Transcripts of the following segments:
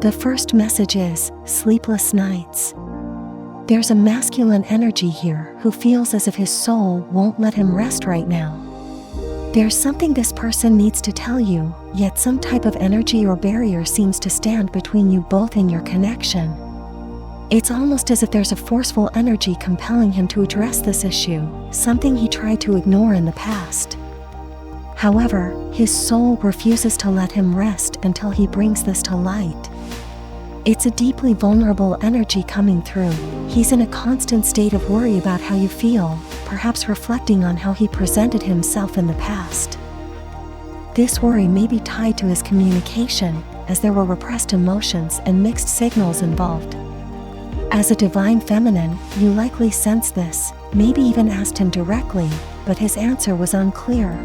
The first message is sleepless nights. There's a masculine energy here who feels as if his soul won't let him rest right now. There's something this person needs to tell you, yet some type of energy or barrier seems to stand between you both in your connection. It's almost as if there's a forceful energy compelling him to address this issue, something he tried to ignore in the past. However, his soul refuses to let him rest until he brings this to light. It's a deeply vulnerable energy coming through. He's in a constant state of worry about how you feel, perhaps reflecting on how he presented himself in the past. This worry may be tied to his communication, as there were repressed emotions and mixed signals involved. As a divine feminine, you likely sense this, maybe even asked him directly, but his answer was unclear.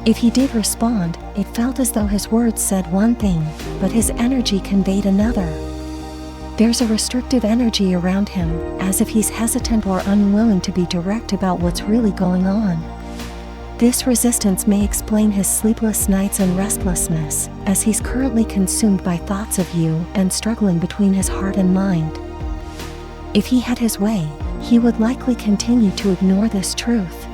If he did respond, it felt as though his words said one thing, but his energy conveyed another. There's a restrictive energy around him, as if he's hesitant or unwilling to be direct about what's really going on. This resistance may explain his sleepless nights and restlessness, as he's currently consumed by thoughts of you and struggling between his heart and mind. If he had his way, he would likely continue to ignore this truth.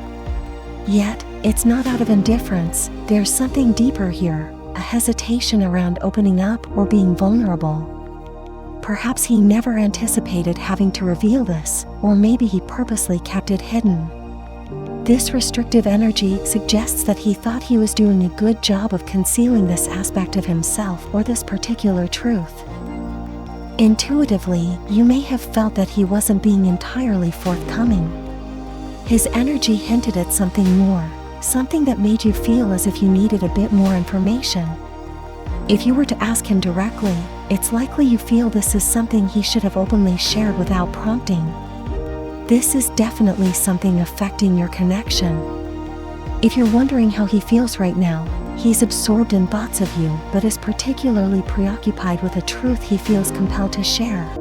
Yet, it's not out of indifference, there's something deeper here, a hesitation around opening up or being vulnerable. Perhaps he never anticipated having to reveal this, or maybe he purposely kept it hidden. This restrictive energy suggests that he thought he was doing a good job of concealing this aspect of himself or this particular truth. Intuitively, you may have felt that he wasn't being entirely forthcoming. His energy hinted at something more, something that made you feel as if you needed a bit more information. If you were to ask him directly, it's likely you feel this is something he should have openly shared without prompting. This is definitely something affecting your connection. If you're wondering how he feels right now, he's absorbed in thoughts of you but is particularly preoccupied with a truth he feels compelled to share.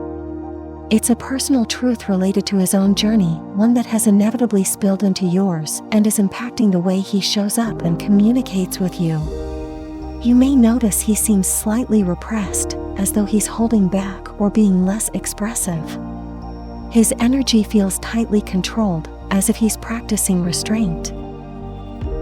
It's a personal truth related to his own journey, one that has inevitably spilled into yours and is impacting the way he shows up and communicates with you. You may notice he seems slightly repressed, as though he's holding back or being less expressive. His energy feels tightly controlled, as if he's practicing restraint.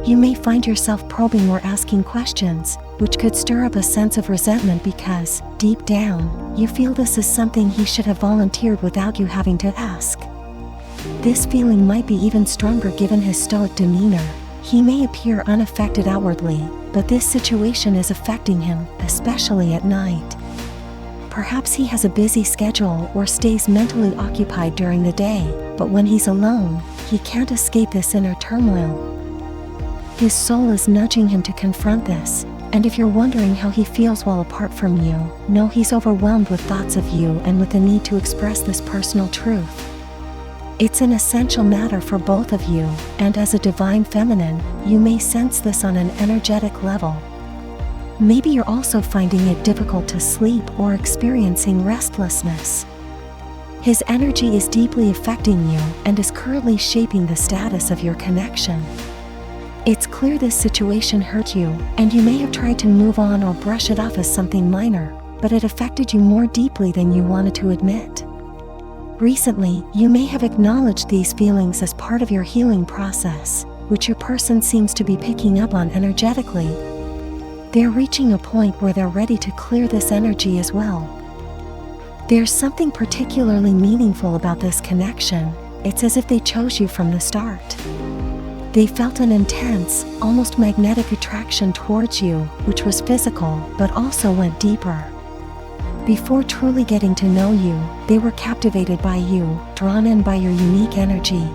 You may find yourself probing or asking questions, which could stir up a sense of resentment because, deep down, you feel this is something he should have volunteered without you having to ask. This feeling might be even stronger given his stoic demeanor. He may appear unaffected outwardly, but this situation is affecting him, especially at night. Perhaps he has a busy schedule or stays mentally occupied during the day, but when he's alone, he can't escape this inner turmoil. His soul is nudging him to confront this, and if you're wondering how he feels while apart from you, know he's overwhelmed with thoughts of you and with the need to express this personal truth. It's an essential matter for both of you, and as a divine feminine, you may sense this on an energetic level. Maybe you're also finding it difficult to sleep or experiencing restlessness. His energy is deeply affecting you and is currently shaping the status of your connection. It's clear this situation hurt you, and you may have tried to move on or brush it off as something minor, but it affected you more deeply than you wanted to admit. Recently, you may have acknowledged these feelings as part of your healing process, which your person seems to be picking up on energetically. They're reaching a point where they're ready to clear this energy as well. There's something particularly meaningful about this connection. It's as if they chose you from the start. They felt an intense, almost magnetic attraction towards you, which was physical, but also went deeper. Before truly getting to know you, they were captivated by you, drawn in by your unique energy.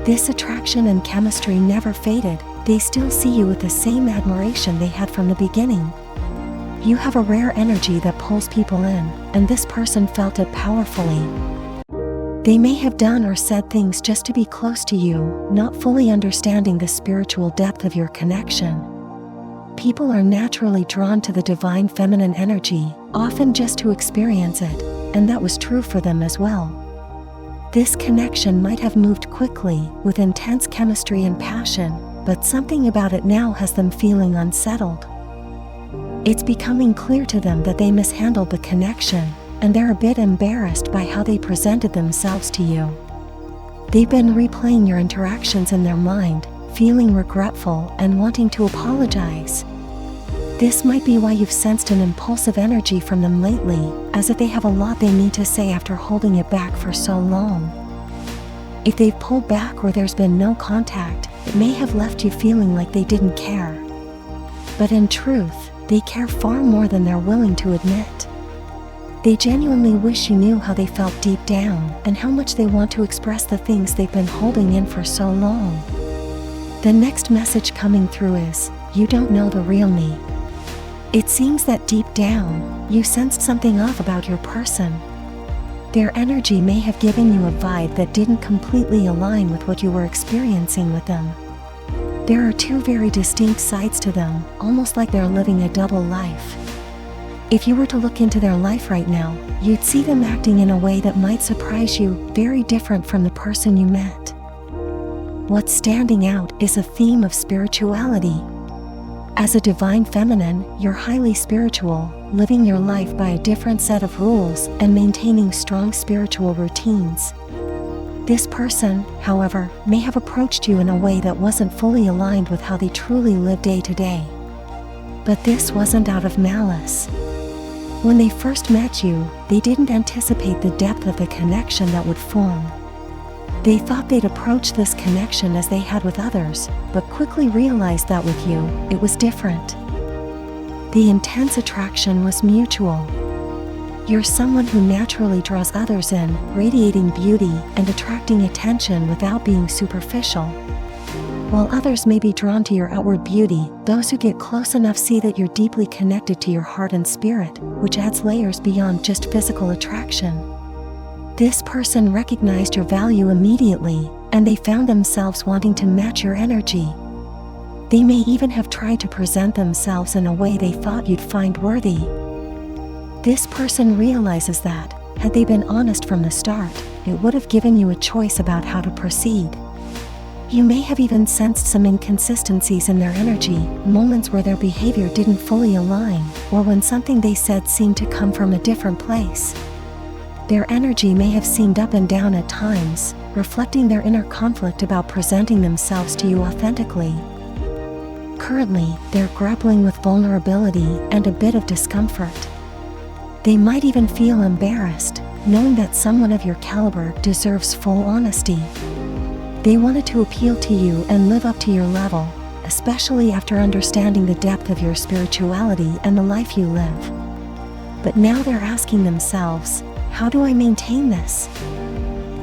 This attraction and chemistry never faded. They still see you with the same admiration they had from the beginning. You have a rare energy that pulls people in, and this person felt it powerfully. They may have done or said things just to be close to you, not fully understanding the spiritual depth of your connection. People are naturally drawn to the divine feminine energy, often just to experience it, and that was true for them as well. This connection might have moved quickly, with intense chemistry and passion, but something about it now has them feeling unsettled. It's becoming clear to them that they mishandled the connection, and they're a bit embarrassed by how they presented themselves to you. They've been replaying your interactions in their mind, feeling regretful and wanting to apologize. This might be why you've sensed an impulsive energy from them lately, as if they have a lot they need to say after holding it back for so long. If they've pulled back or there's been no contact, it may have left you feeling like they didn't care. But in truth, they care far more than they're willing to admit. They genuinely wish you knew how they felt deep down and how much they want to express the things they've been holding in for so long. The next message coming through is, you don't know the real me. It seems that deep down, you sensed something off about your person. Their energy may have given you a vibe that didn't completely align with what you were experiencing with them. There are two very distinct sides to them, almost like they're living a double life. If you were to look into their life right now, you'd see them acting in a way that might surprise you, very different from the person you met. What's standing out is a theme of spirituality. As a divine feminine, you're highly spiritual, living your life by a different set of rules and maintaining strong spiritual routines. This person, however, may have approached you in a way that wasn't fully aligned with how they truly live day to day. But this wasn't out of malice. When they first met you, they didn't anticipate the depth of the connection that would form. They thought they'd approach this connection as they had with others, but quickly realized that with you, it was different. The intense attraction was mutual. You're someone who naturally draws others in, radiating beauty and attracting attention without being superficial. While others may be drawn to your outward beauty, those who get close enough see that you're deeply connected to your heart and spirit, which adds layers beyond just physical attraction. This person recognized your value immediately, and they found themselves wanting to match your energy. They may even have tried to present themselves in a way they thought you'd find worthy. This person realizes that, had they been honest from the start, it would have given you a choice about how to proceed. You may have even sensed some inconsistencies in their energy, moments where their behavior didn't fully align, or when something they said seemed to come from a different place. Their energy may have seemed up and down at times, reflecting their inner conflict about presenting themselves to you authentically. Currently, they're grappling with vulnerability and a bit of discomfort. They might even feel embarrassed, knowing that someone of your caliber deserves full honesty. They wanted to appeal to you and live up to your level, especially after understanding the depth of your spirituality and the life you live. But now they're asking themselves, how do I maintain this?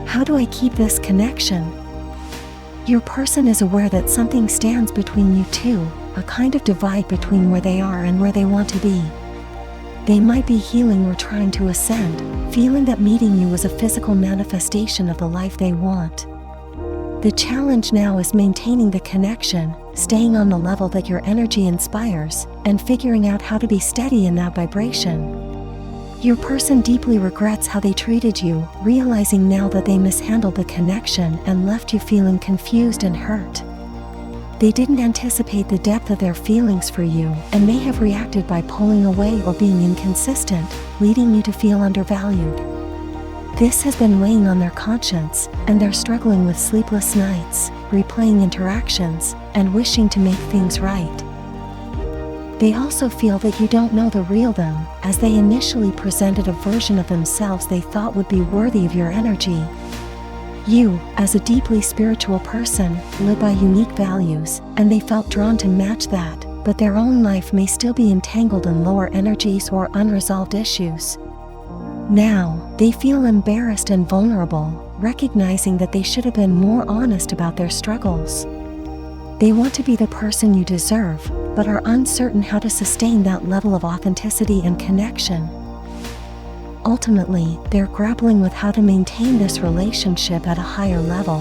How do I keep this connection? Your person is aware that something stands between you two, a kind of divide between where they are and where they want to be. They might be healing or trying to ascend, feeling that meeting you is a physical manifestation of the life they want. The challenge now is maintaining the connection, staying on the level that your energy inspires, and figuring out how to be steady in that vibration. Your person deeply regrets how they treated you, realizing now that they mishandled the connection and left you feeling confused and hurt. They didn't anticipate the depth of their feelings for you and may have reacted by pulling away or being inconsistent, leading you to feel undervalued. This has been weighing on their conscience, and they're struggling with sleepless nights, replaying interactions, and wishing to make things right. They also feel that you don't know the real them, as they initially presented a version of themselves they thought would be worthy of your energy. You, as a deeply spiritual person, live by unique values, and they felt drawn to match that, but their own life may still be entangled in lower energies or unresolved issues. Now, they feel embarrassed and vulnerable, recognizing that they should have been more honest about their struggles. They want to be the person you deserve, but are uncertain how to sustain that level of authenticity and connection. Ultimately, they're grappling with how to maintain this relationship at a higher level.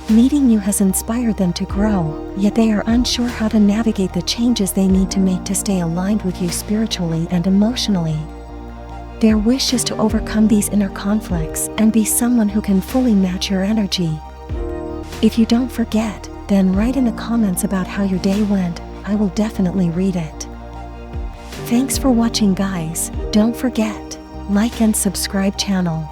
Meeting you has inspired them to grow, yet they are unsure how to navigate the changes they need to make to stay aligned with you spiritually and emotionally. Their wish is to overcome these inner conflicts and be someone who can fully match your energy. If you don't forget, then write in the comments about how your day went. I will definitely read it. Thanks for watching, guys. Don't forget, like and subscribe channel.